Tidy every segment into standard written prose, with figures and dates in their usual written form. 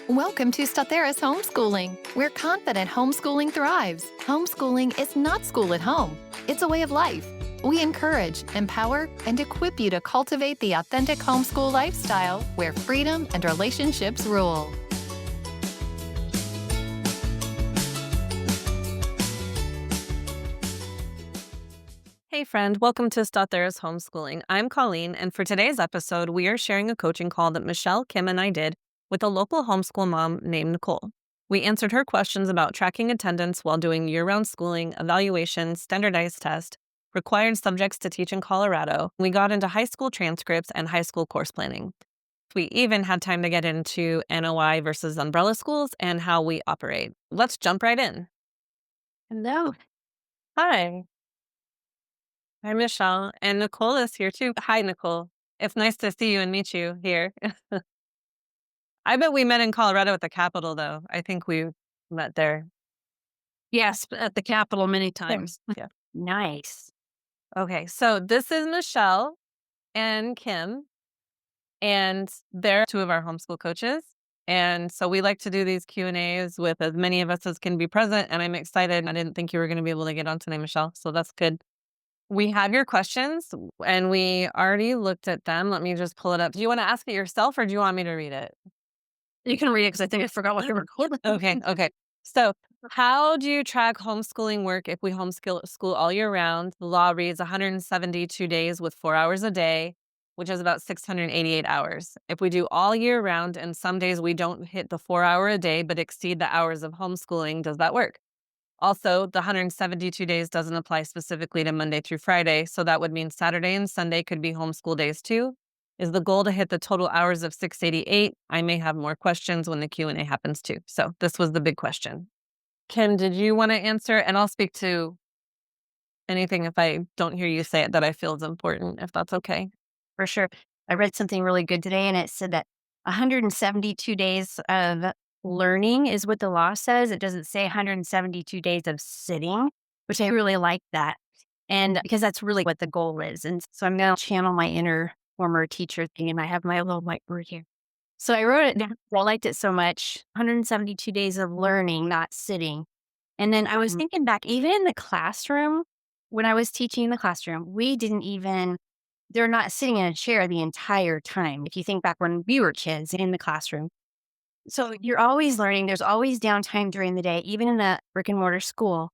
Welcome to Start Homeschooling, where confident homeschooling thrives. Homeschooling is not school at home. It's a way of life. We encourage, empower, and equip you to cultivate the authentic homeschool lifestyle where freedom and relationships rule. Hey friend, welcome to Start Homeschooling. I'm Colleen, and for today's episode, we are sharing a coaching call that Michelle, Kim, and I did with a local homeschool mom named Nicole. We answered her questions about tracking attendance while doing year-round schooling, evaluations, standardized tests, required subjects to teach in Colorado. We got into high school transcripts and high school course planning. We even had time to get into NOI versus umbrella schools and how we operate. Let's jump right in. Hello. Hi. Hi, Michelle. And Nicole is here too. Hi, Nicole. It's nice to see you and meet you here. I bet we met in Colorado at the Capitol, though. I think we met there. Yes, at the Capitol many times. Yeah. Nice. Okay, so this is Michelle and Kim, and they're two of our homeschool coaches. And so we like to do these Q&As with as many of us as can be present, and I'm excited. I didn't think you were going to be able to get on today, Michelle, so that's good. We have your questions, and we already looked at them. Let me just pull it up. Do you want to ask it yourself, or do you want me to read it? You can read it because I think I forgot what you were recording. Okay. So how do you track homeschooling work if we homeschool all year round? The law reads 172 days with 4 hours a day, which is about 688 hours. If we do all year round and some days we don't hit the 4 hour a day but exceed the hours of homeschooling, does that work? Also, the 172 days doesn't apply specifically to Monday through Friday, so that would mean Saturday and Sunday could be homeschool days too. Is the goal to hit the total hours of 688? I may have more questions when the Q&A happens too. So this was the big question. Kim, did you want to answer? And I'll speak to anything if I don't hear you say it that I feel is important, if that's okay. For sure. I read something really good today, and it said that 172 days of learning is what the law says. It doesn't say 172 days of sitting, which I really like that. And because that's really what the goal is. And so I'm going to channel my inner former teacher thing, and I have my little whiteboard here. So I wrote it down. I liked it so much. 172 days of learning, not sitting. And then I was thinking back, even in the classroom, when I was teaching in the classroom, they're not sitting in a chair the entire time. If you think back when we were kids in the classroom. So you're always learning. There's always downtime during the day, even in a brick and mortar school.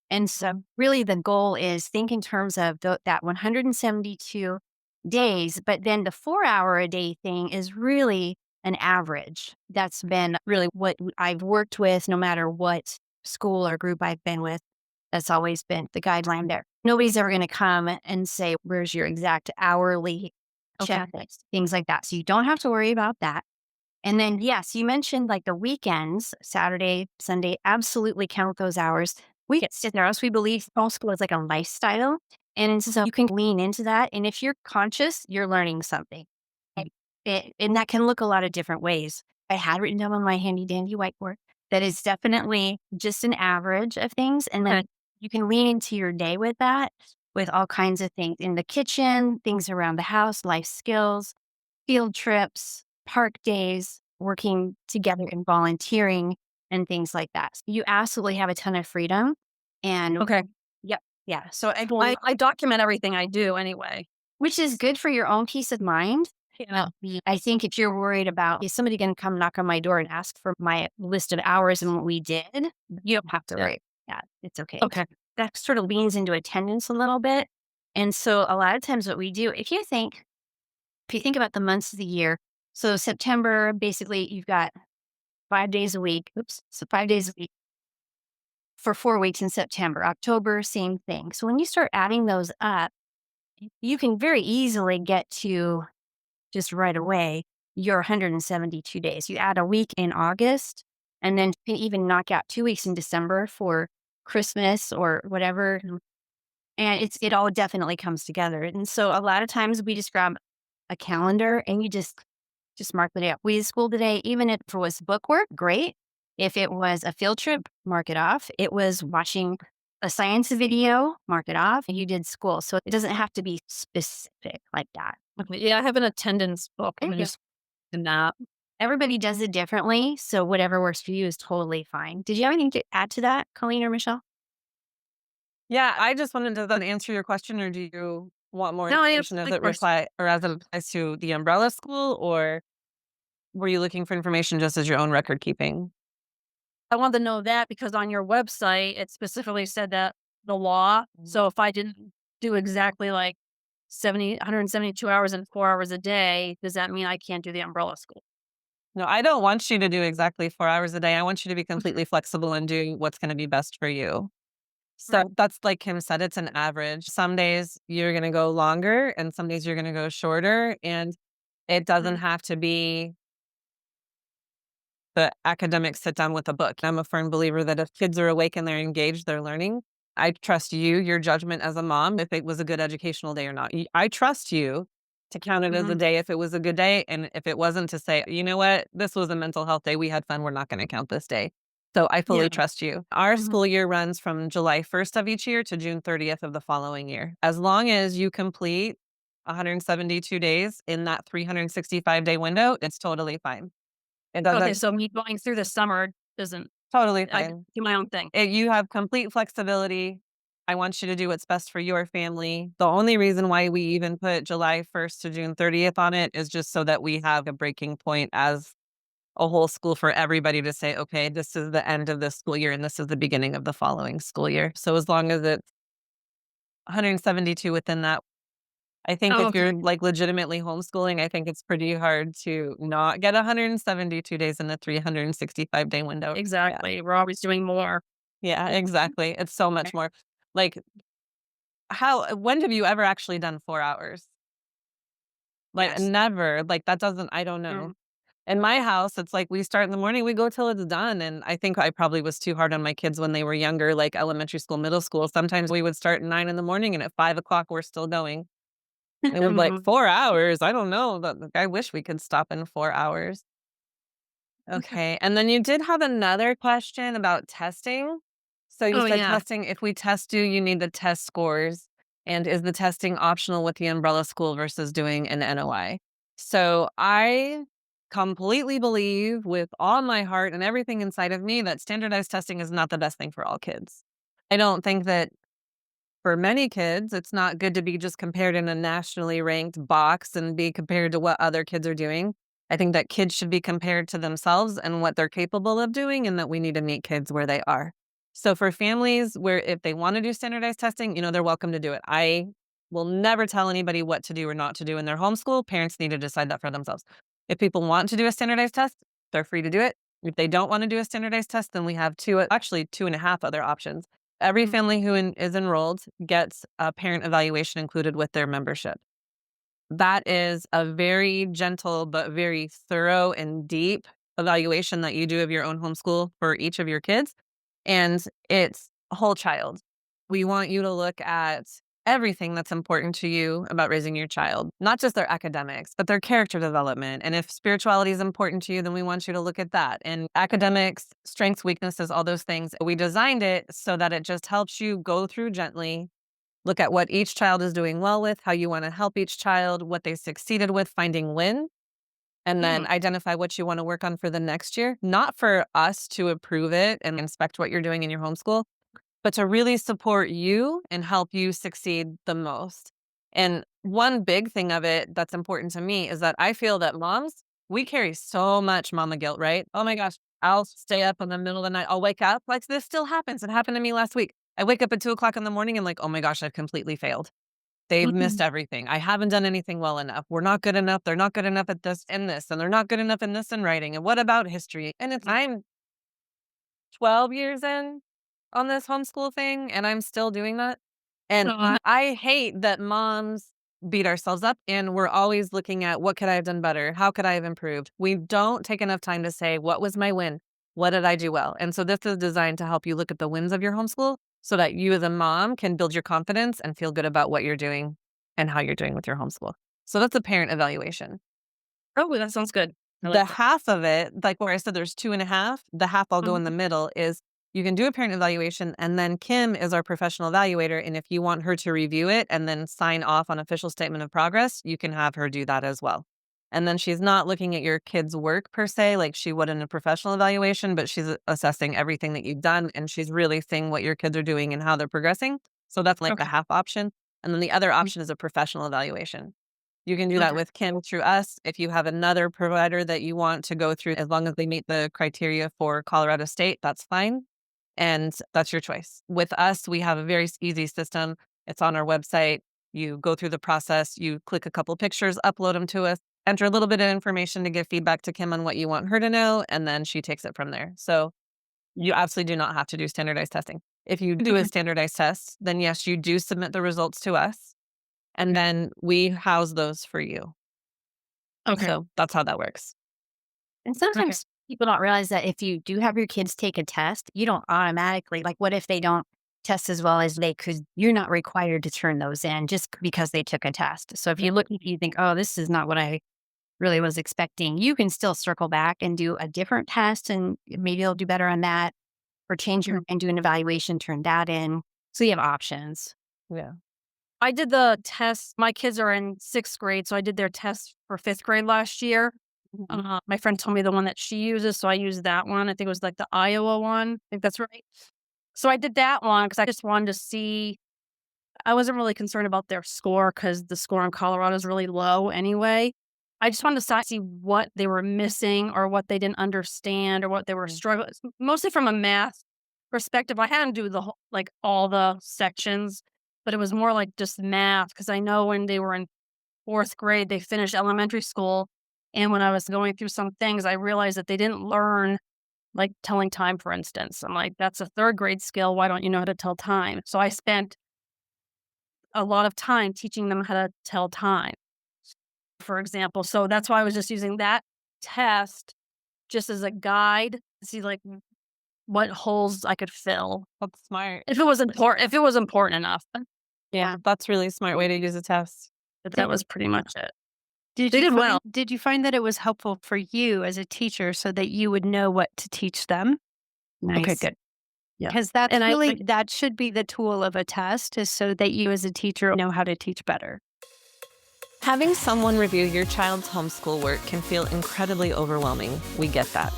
And so really the goal is think in terms of that 172 days, but then the 4 hour a day thing is really an average. That's been really what I've worked with, no matter what school or group I've been with. That's always been the guideline there. Nobody's ever going to come and say, where's your exact hourly checklist, things like that. So you don't have to worry about that. And then, yes, you mentioned like the weekends, Saturday, Sunday, absolutely count those hours. We get sit there. We believe homeschool is like a lifestyle. And so you can lean into that. And if you're conscious, you're learning something. And that can look a lot of different ways. I had written down on my handy dandy whiteboard that is definitely just an average of things. And then you can lean into your day with that, with all kinds of things in the kitchen, things around the house, life skills, field trips, park days, working together and volunteering and things like that. So you absolutely have a ton of freedom. And yeah. So I document everything I do anyway. Which is good for your own peace of mind. Yeah. I think if you're worried about, is somebody going to come knock on my door and ask for my list of hours and what we did? You don't have to worry. Yeah, it's okay. Okay. That sort of leans into attendance a little bit. And so a lot of times what we do, if you think about the months of the year, so September, basically you've got 5 days a week. So 5 days a week for 4 weeks in September. October, same thing. So when you start adding those up, you can very easily get to just right away your 172 days. You add a week in August, and then you can even knock out 2 weeks in December for Christmas or whatever. And it all definitely comes together. And so a lot of times we just grab a calendar and you just mark the day up. We did school today, even if it was book work, great. If it was a field trip, mark it off. It was watching a science video, mark it off. And you did school. So it doesn't have to be specific like that. Okay. Yeah, I have an attendance book. There I'm you just in that. everybody does it differently. So whatever works for you is totally fine. Did you have anything to add to that, Colleen or Michelle? Yeah, I just wanted to then answer your question, or do you want more No, I information answered as the it question. reply or as it applies to the umbrella school, or were you looking for information just as your own record keeping? I wanted to know that because on your website, it specifically said that the law. So if I didn't do exactly like 172 hours and 4 hours a day, does that mean I can't do the umbrella school? No, I don't want you to do exactly 4 hours a day. I want you to be completely flexible and do what's going to be best for you. Right. So that's like Kim said, it's an average. Some days you're going to go longer and some days you're going to go shorter. And it doesn't Mhm. have to be the academic sit down with a book. I'm a firm believer that if kids are awake and they're engaged, they're learning. I trust you, your judgment as a mom, if it was a good educational day or not. I trust you to count it as a Mhm. day if it was a good day. And if it wasn't, to say, you know what, this was a mental health day. We had fun. We're not going to count this day. So I Yeah. fully trust you. Our Mhm. school year runs from July 1st of each year to June 30th of the following year. As long as you complete 172 days in that 365-day window, it's totally fine. It Okay, doesn't. so me going through the summer doesn't. Totally I can fine. do my own thing. You have complete flexibility. I want you to do what's best for your family. The only reason why we even put July 1st to June 30th on it is just so that we have a breaking point as a whole school for everybody to say, okay, this is the end of this school year and this is the beginning of the following school year. So as long as it's 172 within that, I think Oh, if you're okay. like legitimately homeschooling, I think it's pretty hard to not get 172 days in a 365-day window. Yeah. Exactly. We're always doing more. Yeah, exactly. It's so much more. Like, when have you ever actually done 4 hours? Like, Yes. never. Like, that doesn't, I don't know. Mm. In my house, it's like we start in the morning, we go till it's done, and I think I probably was too hard on my kids when they were younger, like elementary school, middle school. Sometimes we would start at 9 in the morning, and at 5 o'clock, we're still going. It was like, Mhm. 4 hours? I don't know, but, like, I wish we could stop in 4 hours. Okay. Okay, and then you did have another question about testing. So you Oh, said yeah. testing, if we test you, you need the test scores. And is the testing optional with the umbrella school versus doing an NOI? So I completely believe with all my heart and everything inside of me that standardized testing is not the best thing for all kids. I don't think that for many kids, it's not good to be just compared in a nationally ranked box and be compared to what other kids are doing. I think that kids should be compared to themselves and what they're capable of doing, and that we need to meet kids where they are. So for families where if they want to do standardized testing, they're welcome to do it. I will never tell anybody what to do or not to do in their homeschool. Parents need to decide that for themselves. If people want to do a standardized test, they're free to do it. If they don't want to do a standardized test, then we have actually two and a half other options. Every Mhm. family who is enrolled gets a parent evaluation included with their membership. That is a very gentle but very thorough and deep evaluation that you do of your own homeschool for each of your kids. And it's a whole child. We want you to look at everything that's important to you about raising your child, not just their academics, but their character development. And if spirituality is important to you, then we want you to look at that. And academics, strengths, weaknesses, all those things. We designed it so that it just helps you go through gently. Look at what each child is doing well with, how you want to help each child, what they succeeded with, finding win, and then Mm. identify what you want to work on for the next year. Not for us to approve it and inspect what you're doing in your homeschool, but to really support you and help you succeed the most. And one big thing of it that's important to me is that I feel that moms, we carry so much mama guilt, right? Oh my gosh, I'll stay up in the middle of the night. I'll wake up. Like this still happens. It happened to me last week. I wake up at 2 o'clock in the morning and like, oh my gosh, I've completely failed. They've missed Mhm. everything. I haven't done anything well enough. We're not good enough. They're not good enough at this and this, and they're not good enough in this and writing. And what about history? And I'm 12 years in on this homeschool thing, and I'm still doing that. And So I hate that moms beat ourselves up and we're always looking at what could I have done better? How could I have improved? We don't take enough time to say, what was my win? What did I do well? And so this is designed to help you look at the wins of your homeschool so that you as a mom can build your confidence and feel good about what you're doing and how you're doing with your homeschool. So that's a parent evaluation. oh, that sounds good. I The like that. half of it, like where I said there's two and a half, the half I'll go in the Mhm. middle is you can do a parent evaluation, and then Kim is our professional evaluator. And if you want her to review it and then sign off on official statement of progress, you can have her do that as well. And then she's not looking at your kids' work per se, like she would in a professional evaluation, but she's assessing everything that you've done. And she's really seeing what your kids are doing and how they're progressing. So that's like the Okay. half option. And then the other option is a professional evaluation. You can do that Okay. with Kim through us. If you have another provider that you want to go through, as long as they meet the criteria for Colorado State, that's fine. And that's your choice. With us, we have a very easy system. It's on our website. You go through the process, you click a couple pictures, upload them to us, enter a little bit of information to give feedback to Kim on what you want her to know, and then she takes it from there. So you absolutely do not have to do standardized testing. If you do a Okay. standardized test, then yes, you do submit the results to us, and then we house those for you. Okay. So that's how that works. And sometimes people don't realize that if you do have your kids take a test, you don't automatically, like, what if they don't test as well as they could? You're not required to turn those in just because they took a test. So if you look, you think, oh, this is not what I really was expecting, you can still circle back and do a different test and maybe you'll do better on that, or change your and do an evaluation, turn that in. So you have options. Yeah. I did the test. My kids are in 6th grade, so I did their test for 5th grade last year. My friend told me the one that she uses, so I used that one. I think it was like the Iowa one. I think that's right. So I did that one because I just wanted to see. I wasn't really concerned about their score because the score in Colorado is really low anyway. I just wanted to see what they were missing or what they didn't understand or what they were struggling, mostly from a math perspective. I had them do the whole, like all the sections, but it was more like just math because I know when they were in 4th grade, they finished elementary school. And when I was going through some things, I realized that they didn't learn, like telling time, for instance. I'm like, that's a 3rd grade skill. Why don't you know how to tell time? So I spent a lot of time teaching them how to tell time, for example. So that's why I was just using that test just as a guide to see like what holes I could fill That's smart. if it was important enough. Yeah. That's really smart way to use a test. But that was pretty much it. Did They you did find, well. Did you find that it was helpful for you as a teacher so that you would know what to teach them? Nice. Okay, good. Yeah. Because that's And really, that should be the tool of a test, is so that you as a teacher know how to teach better. Having someone review your child's homeschool work can feel incredibly overwhelming. We get that.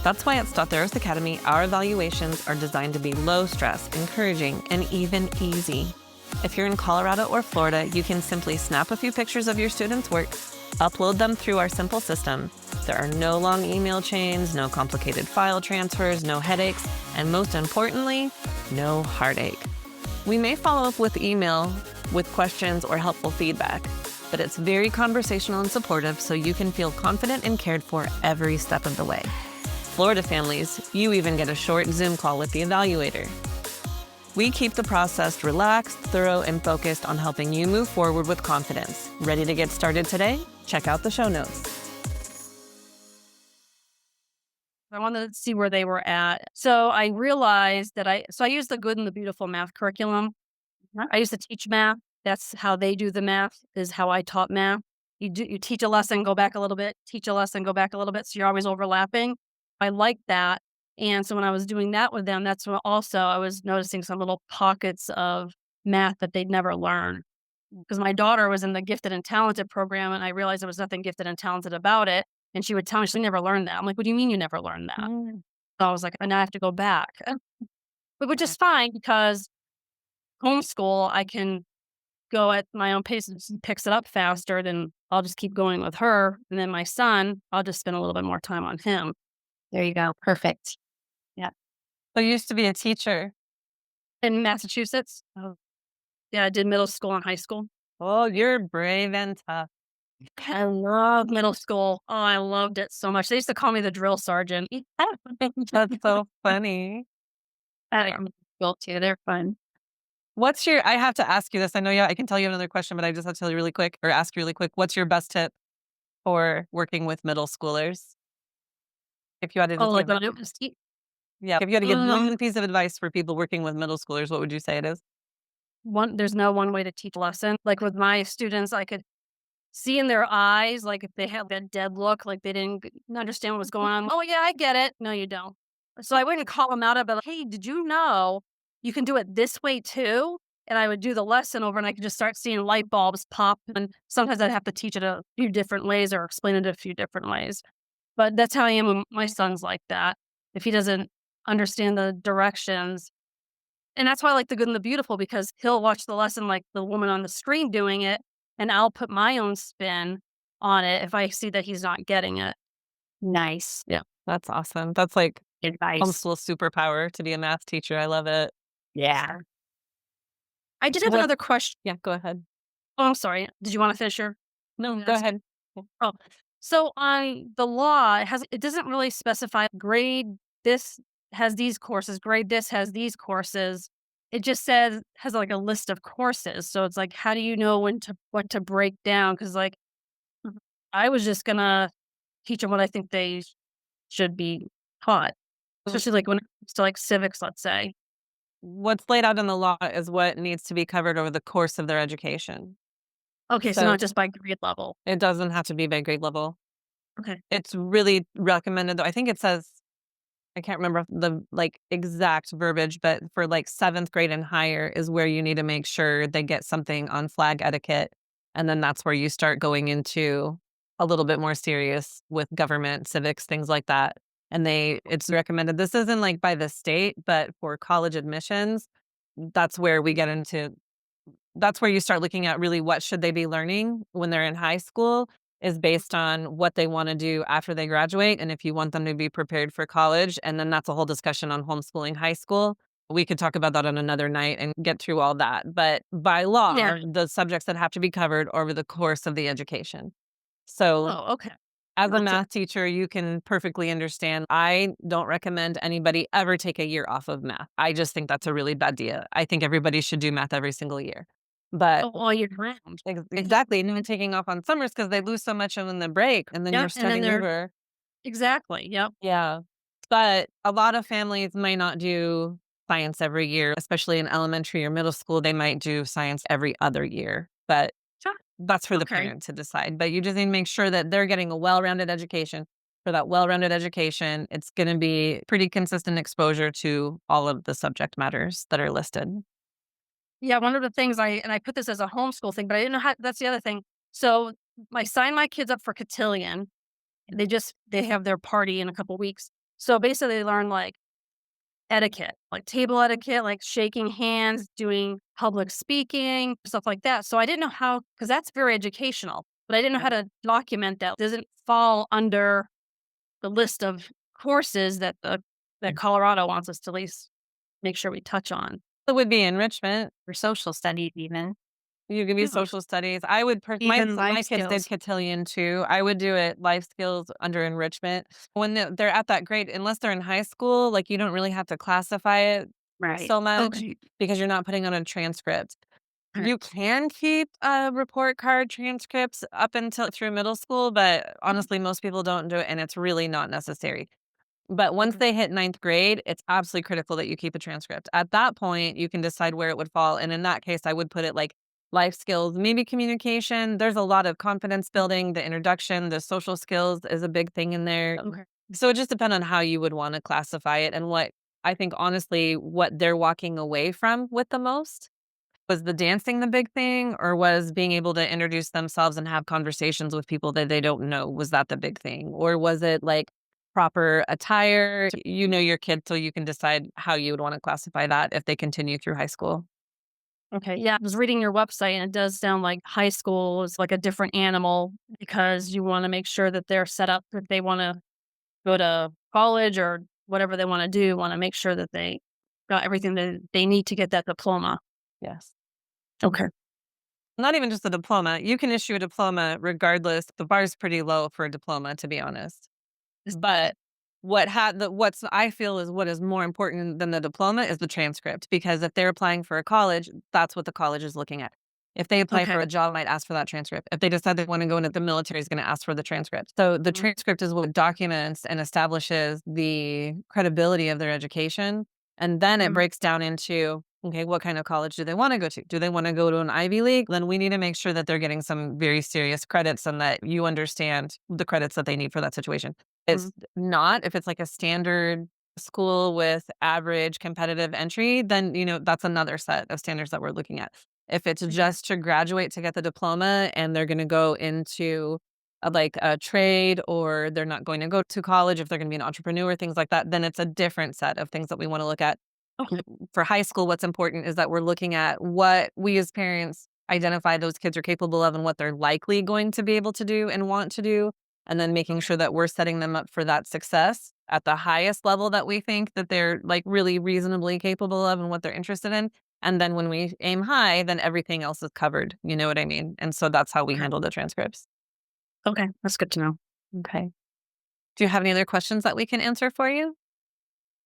That's why at Start Academy, our evaluations are designed to be low stress, encouraging, and even easy. If you're in Colorado or Florida, you can simply snap a few pictures of your students' work, upload them through our simple system. There are no long email chains, no complicated file transfers, no headaches, and most importantly, no heartache. We may follow up with email with questions or helpful feedback, but it's very conversational and supportive, so you can feel confident and cared for every step of the way. Florida families, you even get a short Zoom call with the evaluator. We keep the process relaxed, thorough, and focused on helping you move forward with confidence. Ready to get started today? Check out the show notes. I wanted to see where they were at. So I realized that I used the Good and the Beautiful math curriculum. I used to teach math. That's how they do the math, is how I taught math. You teach a lesson, go back a little bit, teach a lesson, go back a little bit. So you're always overlapping. I liked that. And so when I was doing that with them, that's when also I was noticing some little pockets of math that they'd never learned. Because my daughter was in the gifted and talented program, and I realized there was nothing gifted and talented about it. And she would tell me she never learned that. I'm like, what do you mean you never learned that? So I was like, and I have to go back. But which is fine because homeschool, I can go at my own pace and picks it up faster, then I'll just keep going with her. And then my son, I'll just spend a little bit more time on him. There you go. Perfect. So you used to be a teacher. In Massachusetts, yeah, I did middle school and high school. Oh, you're brave and tough. I love middle school. Oh, I loved it so much. They used to call me the drill sergeant. That's so funny. I like school too. They're fun. I have to ask you this. I know I can tell you another question, but I just have to tell you really quick or ask you really quick. What's your best tip for working with middle schoolers? If you had to Oh, just like give, when if you had to give one piece of advice for people working with middle schoolers, what would you say it is? there's no one way to teach a lesson. Like with my students, I could see in their eyes, like if they have that dead look, like they didn't understand what was going on. Oh yeah, I get it. No, you don't. So I wouldn't call them out about, like, hey, did you know you can do it this way too? and I would do the lesson over and I could just start seeing light bulbs pop. And sometimes I'd have to teach it a few different ways or explain it a few different ways. But that's how I am when my son's like that. If he doesn't understand the directions, and that's why I like The Good and the Beautiful, because he'll watch the lesson like the woman on the screen doing it, and I'll put my own spin on it if I see that he's not getting it. Nice Yeah, that's awesome. That's like advice. homeschool superpower to be a math teacher. I love it. Yeah. I did have What- another question. Yeah, go ahead. Oh, I'm sorry. Did you want to finish your? No, Yes. go ahead. Oh, so on the law, it doesn't really specify grade this has these courses, grade this has these courses. It just says has like a list of courses. So it's like, how do you know what to break down? Because like I was just gonna teach them what I think they should be taught, especially like when it comes to like civics, let's say. What's laid out in the law is what needs to be covered over the course of their education. Okay, so So not just by grade level. it doesn't have to be by grade level. Okay. It's really recommended, though. I think it says, I can't remember the like exact verbiage, but for like 7th grade and higher is where you need to make sure they get something on flag etiquette. And then that's where you start going into a little bit more serious with government, civics, things like that. And it's recommended. This isn't like by the state, but for college admissions, that's where we get into, that's where you start looking at really what should they be learning when they're in high school is based on what they want to do after they graduate and if you want them to be prepared for college. And then that's a whole discussion on homeschooling high school. We could talk about that on another night and get through all that. But by law, Yeah. the subjects that have to be covered over the course of the education. So Oh, okay. as a That's it. math teacher, you can perfectly understand. I don't recommend anybody ever take a year off of math. I just think that's a really bad idea. I think everybody should do math every single year. But Oh, all year round. exactly, and even taking off on summers because they lose so much in the break, and then Yep, you're and then starting they're over. exactly. Yep. Yeah. But a lot of families might not do science every year, especially in elementary or middle school. They might do science every other year. But Sure. that's for the Okay. parent to decide. But you just need to make sure that they're getting a well-rounded education. For that well-rounded education, it's going to be pretty consistent exposure to all of the subject matters that are listed. Yeah, one of the things I put this as a homeschool thing, but I didn't know how. That's the other thing. So I signed my kids up for cotillion. They have their party in a couple weeks. So basically, they learn like etiquette, like table etiquette, like shaking hands, doing public speaking, stuff like that. So I didn't know how, because that's very educational, but I didn't know how to document that. It doesn't fall under the list of courses that that Colorado wants us to at least make sure we touch on. It would be enrichment. For social studies even. You could be Yeah. social studies. I would Even my life kids did skills. cotillion too. I would do it life skills under enrichment. When they're at that grade, unless they're in high school, like you don't really have to classify it Right. so much Okay. because you're not putting on a transcript. Okay. You can keep report card transcripts up until through middle school, but honestly, most people don't do it, and it's really not necessary. But once Okay. they hit 9th grade, it's absolutely critical that you keep a transcript. At that point, you can decide where it would fall. And in that case, I would put it like life skills, maybe communication. There's a lot of confidence building, the introduction, the social skills is a big thing in there. Okay. So it just depends on how you would want to classify it and what I think, honestly, what they're walking away from with the most. Was the dancing the big thing, or was being able to introduce themselves and have conversations with people that they don't know? Was that the big thing? Or was it like proper attire? You know your kid, so you can decide how you would want to classify that if they continue through high school. Okay. Yeah. I was reading your website and it does sound like high school is like a different animal because you want to make sure that they're set up if they want to go to college or whatever they want to do, want to make sure that they got everything that they need to get that diploma. Yes. Okay. Not even just a diploma. You can issue a diploma regardless. The bar is pretty low for a diploma, to be honest. But what's I feel is what is more important than the diploma is the transcript, because if they're applying for a college, that's what the college is looking at. If they apply for Okay. a job, might ask for that transcript. If they decide they want to go into the military, is going to ask for the transcript. So the Mhm. transcript is what documents and establishes the credibility of their education. And then it Mhm. breaks down into, okay, what kind of college do they want to go to? Do they want to go to an Ivy League? Then we need to make sure that they're getting some very serious credits and that you understand the credits that they need for that situation. It's not if it's like a standard school with average competitive entry, then, that's another set of standards that we're looking at. If it's just to graduate to get the diploma and they're going to go into a trade, or they're not going to go to college, if they're going to be an entrepreneur, things like that, then it's a different set of things that we want to look at. Okay. For high school, what's important is that we're looking at what we as parents identify those kids are capable of and what they're likely going to be able to do and want to do, and then making sure that we're setting them up for that success at the highest level that we think that they're really reasonably capable of and what they're interested in. And then when we aim high, then everything else is covered. You know what I mean? And so that's how we handle the transcripts. Okay. That's good to know. Okay. Do you have any other questions that we can answer for you?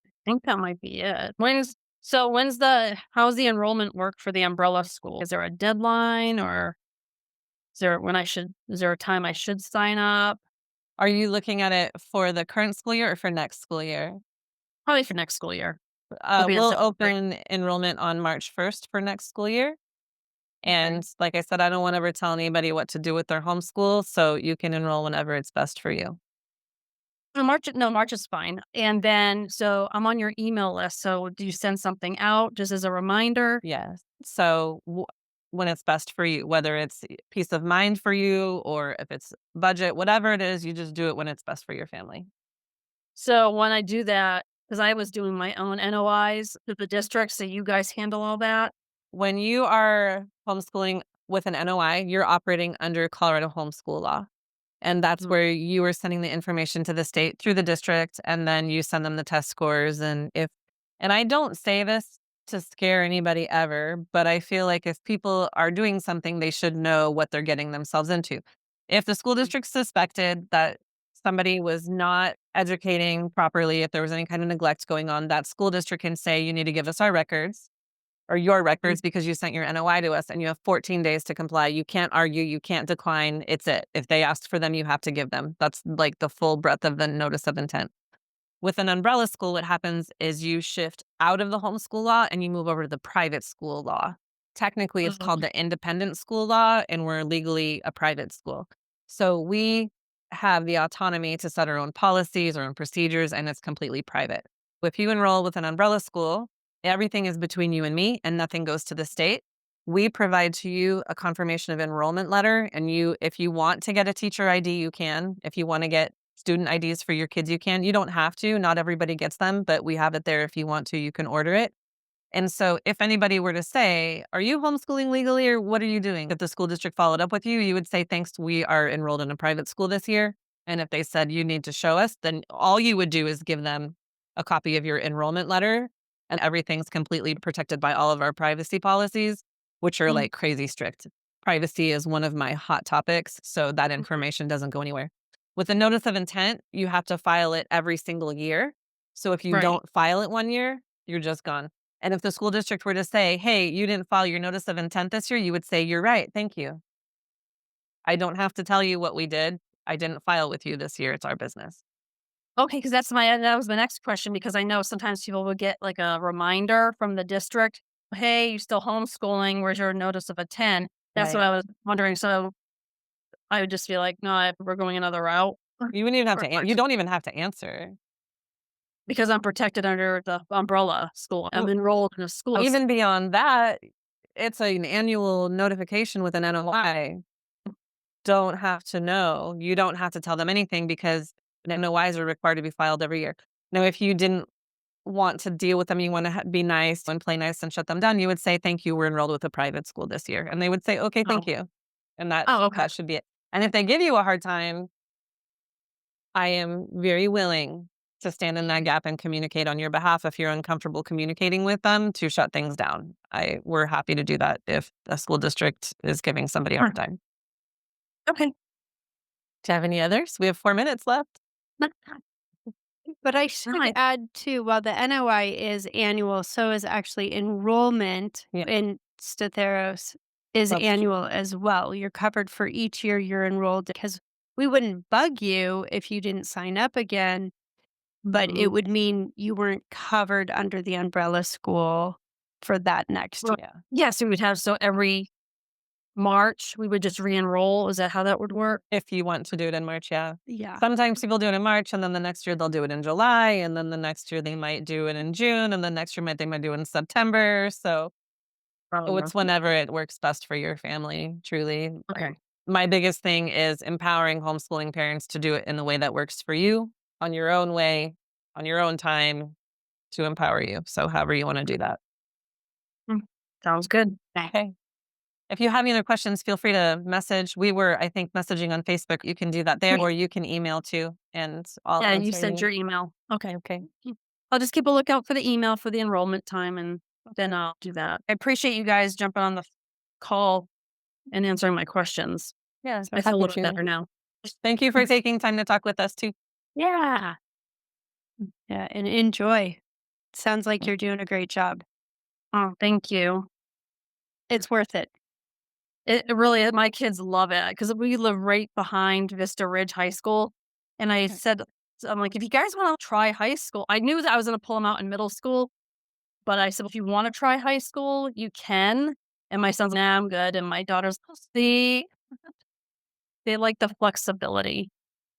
I think that might be it. How's the enrollment work for the umbrella school? Is there a deadline, or is there a time I should sign up? Are you looking at it for the current school year or for next school year? Probably for next school year. It'll be in We'll September. open enrollment on March 1st for next school year. And like I said, I don't want to ever tell anybody what to do with their homeschool, so you can enroll whenever it's best for you. March is fine. And then, so I'm on your email list. So do you send something out just as a reminder? Yes. So when it's best for you, whether it's peace of mind for you or if it's budget, whatever it is, you just do it when it's best for your family. So when I do that, because I was doing my own NOIs with the district, so you guys handle all that. When you are homeschooling with an NOI, you're operating under Colorado homeschool law. And that's Mm. where you are sending the information to the state through the district, and then you send them the test scores. And I don't say this to scare anybody ever, but I feel like if people are doing something, they should know what they're getting themselves into. If the school district suspected that somebody was not educating properly, if there was any kind of neglect going on, that school district can say, you need to give us our records or your records because you sent your NOI to us, and you have 14 days to comply. You can't argue, you can't decline. It's it. If they ask for them, you have to give them. That's like the full breadth of the notice of intent. With an umbrella school, what happens is you shift out of the homeschool law and you move over to the private school law. Technically, it's called the independent school law, and we're legally a private school. So we have the autonomy to set our own policies, our own procedures, and it's completely private. If you enroll with an umbrella school, everything is between you and me, and nothing goes to the state. We provide to you a confirmation of enrollment letter, and if you want to get a teacher ID, you can. If you want to get student IDs for your kids, you can. You don't have to. Not everybody gets them, but we have it there. If you want to, you can order it. And so if anybody were to say, are you homeschooling legally, or what are you doing? If the school district followed up with you, you would say, thanks, we are enrolled in a private school this year. And if they said you need to show us, then all you would do is give them a copy of your enrollment letter, and everything's completely protected by all of our privacy policies, which are like crazy strict. Privacy is one of my hot topics, so that information doesn't go anywhere. With a notice of intent, you have to file it every single year. So if you Right. don't file it one year, you're just gone. And if the school district were to say, hey, you didn't file your notice of intent this year, you would say, you're right. Thank you. I don't have to tell you what we did. I didn't file with you this year. It's our business. Okay, because that was my next question, because I know sometimes people will get like a reminder from the district. Hey, you still homeschooling? Where's your notice of intent? That's Right. what I was wondering. So I would just be like, no, we're going another route. You wouldn't even have Or- to. You don't even have to answer. because I'm protected under the umbrella school. I'm Well, enrolled in a school. Even beyond that, it's an annual notification with an NOI. Don't have to know. You don't have to tell them anything because NOIs are required to be filed every year. Now, if you didn't want to deal with them, you want to be nice and play nice and shut them down, you would say, thank you, we're enrolled with a private school this year. And they would say, okay, thank you. And Okay. that should be it. And if they give you a hard time, I am very willing to stand in that gap and communicate on your behalf if you're uncomfortable communicating with them to shut things down. We're happy to do that if a school district is giving somebody a hard time. Okay. Do you have any others? We have 4 minutes left. But I should Nice. add too, while the NOI is annual, so is actually enrollment Yeah. in Statheros is That's true. annual as well. You're covered for each year you're enrolled, because we wouldn't bug you if you didn't sign up again, but it would mean you weren't covered under the umbrella school for that next Well, year. Yes, we would have. So every March, we would just re-enroll. Is that how that would work? If you want to do it in March, yeah. Yeah. Sometimes people do it in March, and then the next year they'll do it in July, and then the next year they might do it in June, and the next year they might do it in September. So it's whenever it works best for your family, truly. Okay. My biggest thing is empowering homeschooling parents to do it in the way that works for you, on your own way, on your own time, to empower you. So however you want to do that. Sounds good. Okay. If you have any other questions, feel free to message. We were, I think, messaging on Facebook. You can do that there, or you can email too, and I'll Yeah, you answer sent your email. Okay. Okay. I'll just keep a lookout for the email for the enrollment time, and then I'll do that. I appreciate you guys jumping on the call and answering my questions. Yeah. I feel a little better now. Thank you for taking time to talk with us too. Yeah. Yeah. And enjoy. Sounds like you're doing a great job. Oh, thank you. It's worth it. It really is. My kids love it because we live right behind Vista Ridge High School. And I said, I'm like, if you guys want to try high school, I knew that I was going to pull them out in middle school. But I said, if you want to try high school, you can. And my son's, nah, I'm good. And my daughter's, see, they like the flexibility.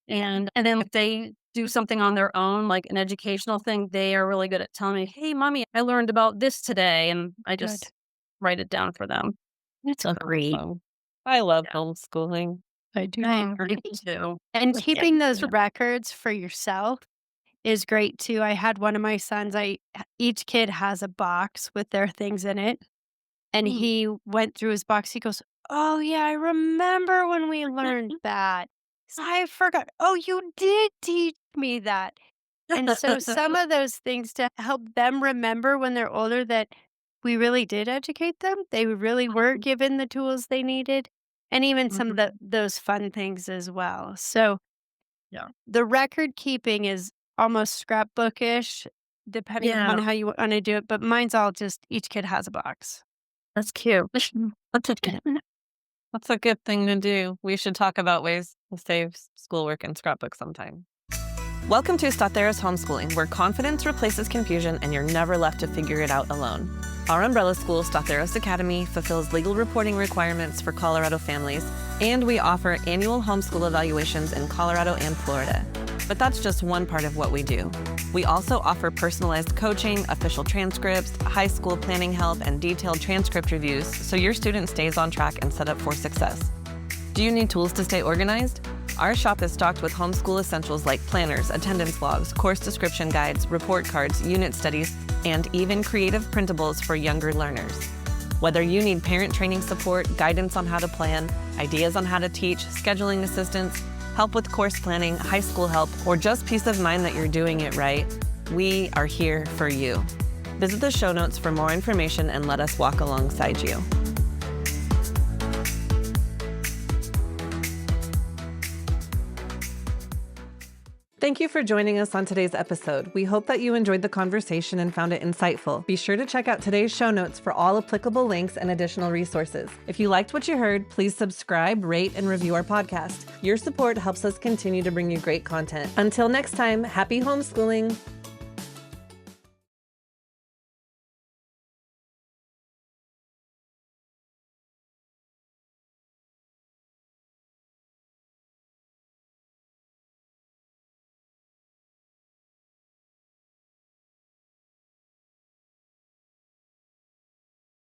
And then if they do something on their own, like an educational thing, they are really good at telling me, hey, mommy, I learned about this today. And I just write it down for them. That's great. I love homeschooling. I do. I too. And keeping those records for yourself is great too. I had one of my sons, each kid has a box with their things in it. And he went through his box. He goes, oh yeah, I remember when we learned that. I forgot. Oh, you did teach me that. And so some of those things to help them remember when they're older that we really did educate them. They really were given the tools they needed. And even some of those fun things as well. So the record keeping is almost scrapbookish, depending on how you want to do it. But mine's all just each kid has a box. That's cute. That's a good thing to do. We should talk about ways to save schoolwork and scrapbooks sometime. Welcome to Start Homeschooling, where confidence replaces confusion and you're never left to figure it out alone. Our umbrella school, Start Academy, fulfills legal reporting requirements for Colorado families, and we offer annual homeschool evaluations in Colorado and Florida. But that's just one part of what we do. We also offer personalized coaching, official transcripts, high school planning help, and detailed transcript reviews so your student stays on track and set up for success. Do you need tools to stay organized? Our shop is stocked with homeschool essentials like planners, attendance logs, course description guides, report cards, unit studies, and even creative printables for younger learners. Whether you need parent training support, guidance on how to plan, ideas on how to teach, scheduling assistance, help with course planning, high school help, or just peace of mind that you're doing it right, we are here for you. Visit the show notes for more information and let us walk alongside you. Thank you for joining us on today's episode. We hope that you enjoyed the conversation and found it insightful. Be sure to check out today's show notes for all applicable links and additional resources. If you liked what you heard, please subscribe, rate, and review our podcast. Your support helps us continue to bring you great content. Until next time, happy homeschooling.